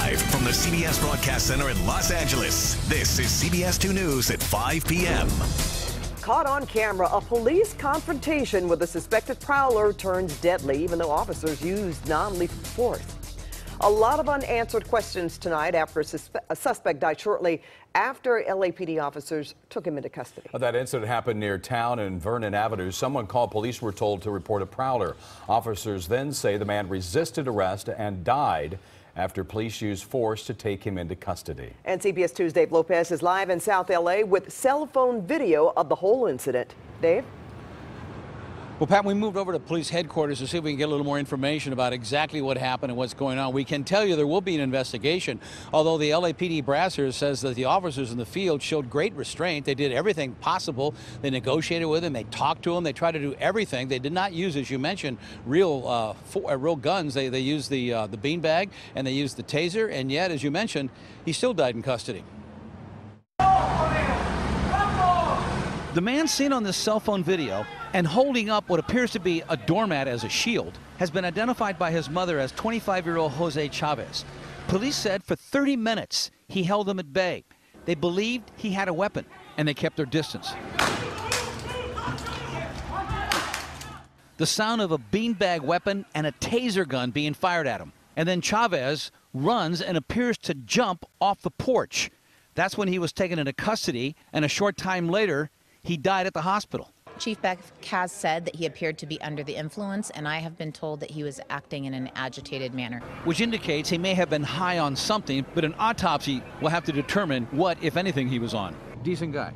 Live from the CBS Broadcast Center in Los Angeles, this is CBS2 News at 5 p.m. Caught on camera, a police confrontation with a suspected prowler turns deadly, even though officers used non-lethal force. A lot of unanswered questions tonight after a suspect died shortly after LAPD officers took him into custody. That incident happened near town in Vernon Avenue. Someone called police were told to report a prowler. Officers then say the man resisted arrest and died after police used force to take him into custody. And CBS 2's Dave Lopez is live in South LA with cell phone video of the whole incident. Dave? Well, Pat, we moved over to police headquarters to see if we can get a little more information about exactly what happened and what's going on. We can tell you there will be an investigation, although the LAPD brasser says that the officers in the field showed great restraint. They did everything possible. They negotiated with him. They talked to him. They tried to do everything. They did not use, as you mentioned, real guns. They used the beanbag and they used the taser, and yet, as you mentioned, he still died in custody. The man seen on this cell phone video and holding up what appears to be a doormat as a shield has been identified by his mother as 25-year-old Jose Chavez. Police said for 30 minutes he held them at bay. They believed he had a weapon and they kept their distance. The sound of a beanbag weapon and a taser gun being fired at him. And then Chavez runs and appears to jump off the porch. That's when he was taken into custody, and a short time later he died at the hospital. Chief Beck has said that he appeared to be under the influence, and I have been told that he was acting in an agitated manner. Which indicates he may have been high on something, but an autopsy will have to determine what, if anything, he was on. Decent guy.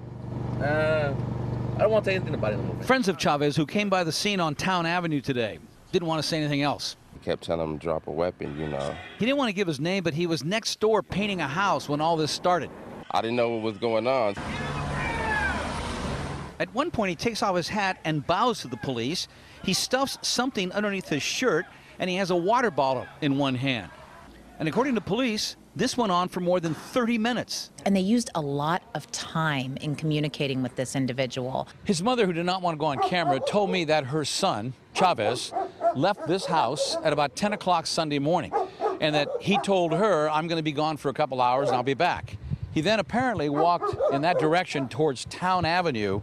I don't want to say anything about it. Friends of Chavez who came by the scene on Town Avenue today didn't want to say anything else. He kept telling him to drop a weapon, you know. He didn't want to give his name, but he was next door painting a house when all this started. I didn't know what was going on. At one point, he takes off his hat and bows to the police. He stuffs something underneath his shirt, and he has a water bottle in one hand. And according to police, this went on for more than 30 minutes. And they used a lot of time in communicating with this individual. His mother, who did not want to go on camera, told me that her son, Chavez, left this house at about 10 o'clock Sunday morning, and that he told her, I'm going to be gone for a couple hours and I'll be back. He then apparently walked in that direction towards Town Avenue.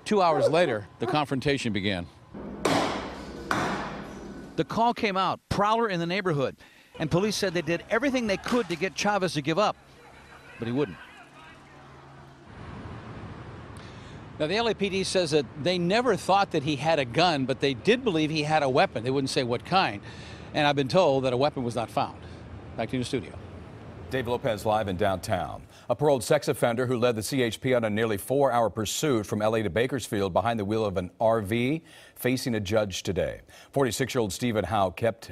2 hours later, the confrontation began. The call came out, prowler in the neighborhood, and police said they did everything they could to get Chavez to give up, but he wouldn't. Now, the LAPD says that they never thought that he had a gun, but they did believe he had a weapon. They wouldn't say what kind, and I've been told that a weapon was not found. Back to the studio. Dave Lopez live in downtown. A paroled sex offender who led the CHP on a nearly 4-hour pursuit from LA to Bakersfield behind the wheel of an RV facing a judge today. 46-year-old Stephen Howe kept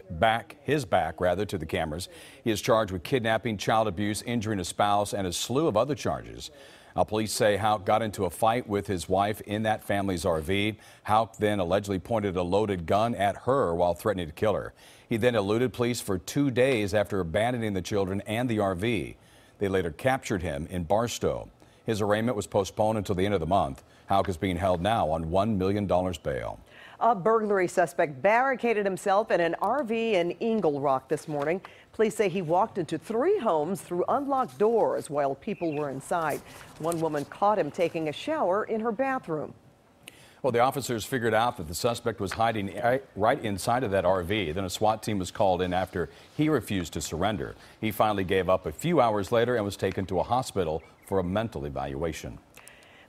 his back to the cameras. He is charged with kidnapping, child abuse, injuring a spouse, and a slew of other charges. Now, police say Howe got into a fight with his wife in that family's RV. Howe then allegedly pointed a loaded gun at her while threatening to kill her. He then eluded police for 2 days after abandoning the children and the RV. They later captured him in Barstow. His arraignment was postponed until the end of the month. Houck is being held now on $1 million bail. A burglary suspect barricaded himself in an RV in Eagle Rock this morning. Police say he walked into 3 homes through unlocked doors while people were inside. One woman caught him taking a shower in her bathroom. Well, the officers figured out that the suspect was hiding right inside of that RV. Then a SWAT team was called in after he refused to surrender. He finally gave up a few hours later and was taken to a hospital for a mental evaluation.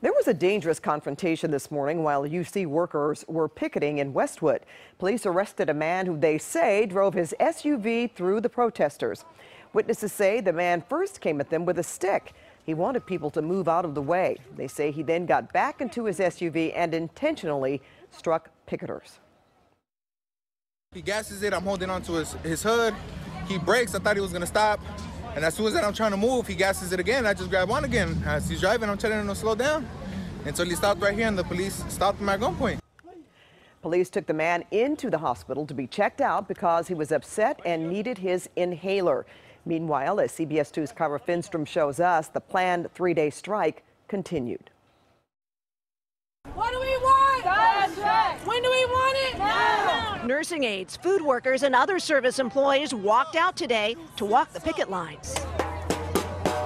There was a dangerous confrontation this morning while UC workers were picketing in Westwood. Police arrested a man who they say drove his SUV through the protesters. Witnesses say the man first came at them with a stick. He wanted people to move out of the way. They say he then got back into his SUV and intentionally struck picketers. He gasses it. I'm holding onto his hood. He brakes. I thought he was going to stop. And as soon as I'm trying to move, he gasses it again. I just grab on again. As he's driving, I'm telling him to slow down until he stopped right here, and the police stopped him at gunpoint. Police took the man into the hospital to be checked out because he was upset and needed his inhaler. Meanwhile, as CBS 2's Cara Finstrom shows us, the planned 3-day strike continued. What do we want? When do we want it? Now. Nursing aides, food workers, and other service employees walked out today to walk the picket lines.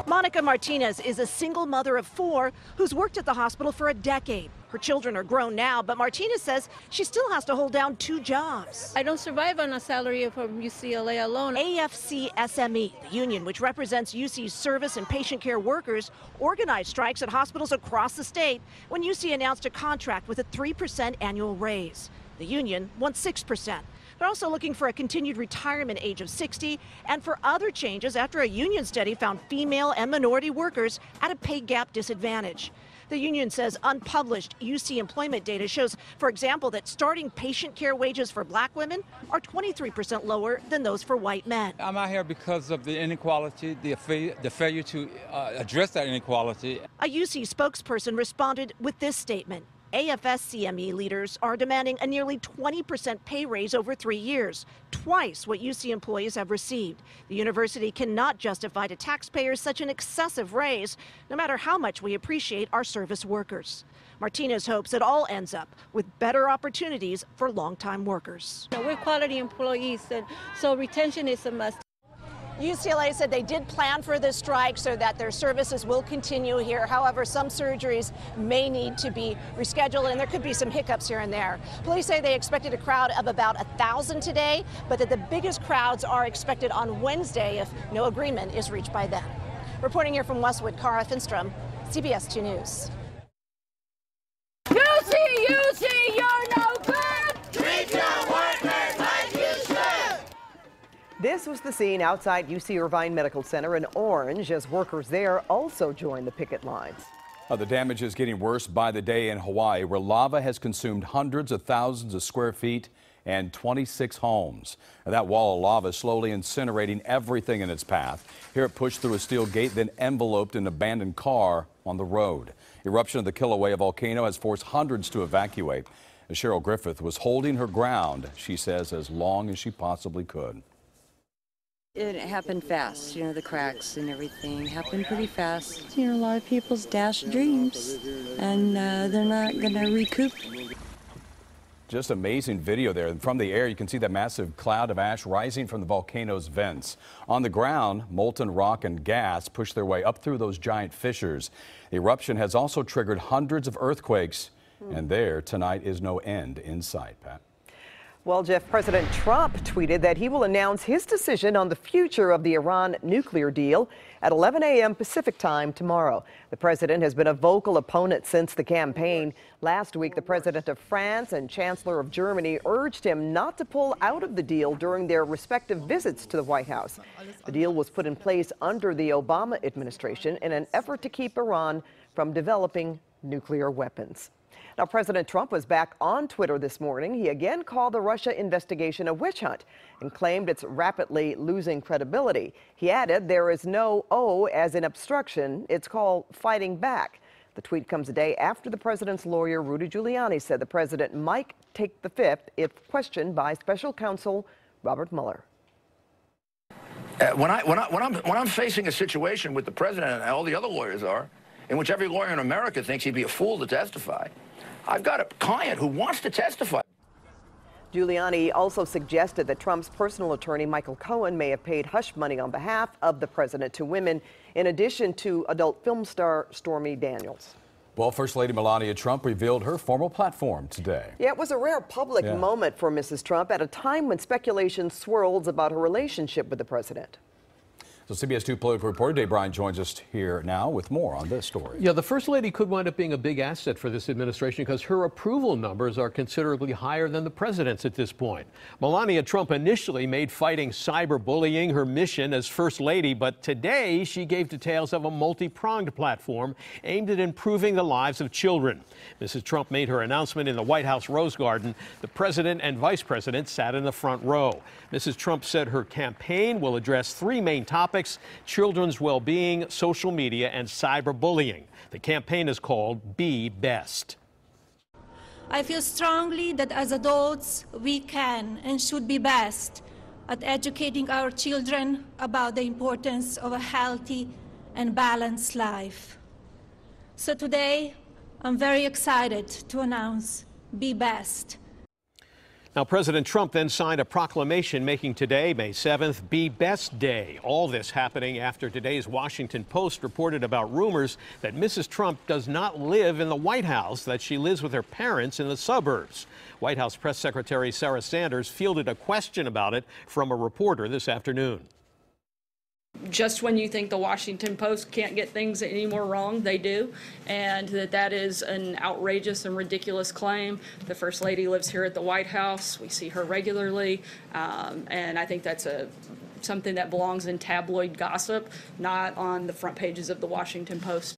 Monica Martinez is a single mother of 4 who's worked at the hospital for a decade. Her children are grown now, but Martinez says she still has to hold down 2 jobs. I don't survive on a salary from UCLA alone. AFC-SME, the union which represents UC's service and patient care workers, organized strikes at hospitals across the state when UC announced a contract with a 3% annual raise. The union wants 6%. They're also looking for a continued retirement age of 60 and for other changes after a union study found female and minority workers at a pay gap disadvantage. The union says unpublished UC employment data shows, for example, that starting patient care wages for black women are 23% lower than those for white men. I'm out here because of the inequality, the failure to address that inequality. A UC spokesperson responded with this statement. AFS-CME leaders are demanding a nearly 20% pay raise over 3 years, twice what UC employees have received. The university cannot justify to taxpayers such an excessive raise, no matter how much we appreciate our service workers. Martinez hopes it all ends up with better opportunities for longtime workers. We're quality employees, and so retention is a must. UCLA said they did plan for this strike so that their services will continue here. However, some surgeries may need to be rescheduled, and there could be some hiccups here and there. Police say they expected a crowd of about 1,000 today, but that the biggest crowds are expected on Wednesday if no agreement is reached by then. Reporting here from Westwood, Cara Finstrom, CBS 2 News. UC, you're no good! Treat your workers like you should! This was the scene outside UC Irvine Medical Center in Orange as workers there also joined the picket lines. The damage is getting worse by the day in Hawaii, where lava has consumed hundreds of thousands of square feet and 26 homes. That wall of lava is slowly incinerating everything in its path. Here it pushed through a steel gate, then enveloped an abandoned car on the road. Eruption of the Kilauea volcano has forced hundreds to evacuate. Cheryl Griffith was holding her ground, she says, as long as she possibly could. It happened fast, the cracks and everything happened pretty fast. A lot of people's dashed dreams, and they're not going to recoup. Just amazing video there. And from the air, you can see that massive cloud of ash rising from the volcano's vents. On the ground, molten rock and gas push their way up through those giant fissures. The eruption has also triggered hundreds of earthquakes, and there tonight is no end in sight, Pat. Well, Jeff, President Trump tweeted that he will announce his decision on the future of the Iran nuclear deal at 11 a.m. Pacific time tomorrow. The president has been a vocal opponent since the campaign. Last week, the president of France and chancellor of Germany urged him not to pull out of the deal during their respective visits to the White House. The deal was put in place under the Obama administration in an effort to keep Iran from developing nuclear weapons. Now, President Trump was back on Twitter this morning. He again called the Russia investigation a witch hunt and claimed it's rapidly losing credibility. He added there is no O as in obstruction. It's called fighting back. The tweet comes a day after the president's lawyer, Rudy Giuliani, said the president might take the fifth if questioned by special counsel Robert Mueller. When I'm facing a situation with the president and all the other lawyers are, in which every lawyer in America thinks he'd be a fool to testify, I've got a client who wants to testify. Giuliani also suggested that Trump's personal attorney, Michael Cohen, may have paid hush money on behalf of the president to women, in addition to adult film star Stormy Daniels. Well, First Lady Melania Trump revealed her formal platform today. Yeah, it was a rare public moment for Mrs. Trump at a time when speculation swirls about her relationship with the president. So CBS 2 political reporter Dave Bryan joins us here now with more on this story. Yeah, the First Lady could wind up being a big asset for this administration because her approval numbers are considerably higher than the president's at this point. Melania Trump initially made fighting cyberbullying her mission as First Lady, but today she gave details of a multi-pronged platform aimed at improving the lives of children. Mrs. Trump made her announcement in the White House Rose Garden. The president and vice president sat in the front row. Mrs. Trump said her campaign will address 3 main topics: children's well-being, social media, and cyberbullying. The campaign is called Be Best. I feel strongly that as adults, we can and should be best at educating our children about the importance of a healthy and balanced life. So today, I'm very excited to announce Be Best. Now, President Trump then signed a proclamation making today, May 7th, Be Best Day. All this happening after today's Washington Post reported about rumors that Mrs. Trump does not live in the White House, that she lives with her parents in the suburbs. White House Press Secretary Sarah Sanders fielded a question about it from a reporter this afternoon. Just when you think the Washington Post can't get things any more wrong, they do, and that is an outrageous and ridiculous claim. The First Lady lives here at the White House. We see her regularly, and I think that's something that belongs in tabloid gossip, not on the front pages of the Washington Post.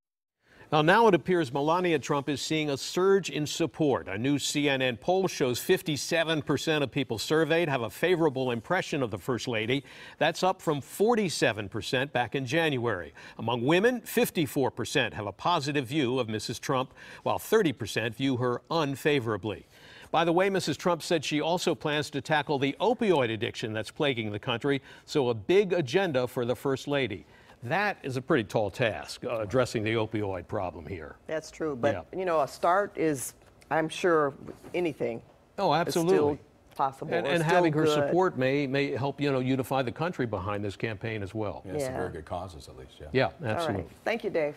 Now it appears Melania Trump is seeing a surge in support. A new CNN poll shows 57% of people surveyed have a favorable impression of the First Lady. That's up from 47% back in January. Among women, 54% have a positive view of Mrs. Trump, while 30% view her unfavorably. By the way, Mrs. Trump said she also plans to tackle the opioid addiction that's plaguing the country, so a big agenda for the First Lady. That is a pretty tall task, addressing the opioid problem here. That's true. But, you know, a start is, I'm sure, anything. Oh, absolutely. Is still possible. And having her support may help, unify the country behind this campaign as well. Yeah, some very good causes, at least. Yeah, absolutely. All right. Thank you, Dave.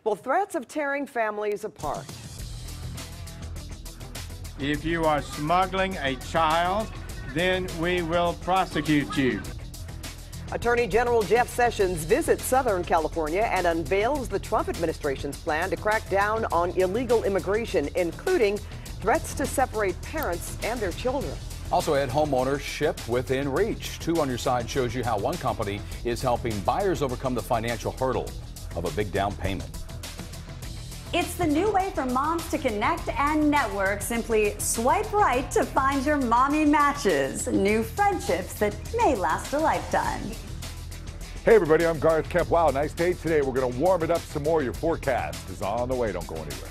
Well, threats of tearing families apart. If you are smuggling a child, then we will prosecute you. Attorney General Jeff Sessions visits Southern California and unveils the Trump administration's plan to crack down on illegal immigration, including threats to separate parents and their children. Also, Ed, homeownership within reach. 2 on your side shows you how one company is helping buyers overcome the financial hurdle of a big down payment. It's the new way for moms to connect and network. Simply swipe right to find your mommy matches. New friendships that may last a lifetime. Hey everybody, I'm Garth Kemp. Wow, nice day today. We're going to warm it up some more. Your forecast is on the way. Don't go anywhere.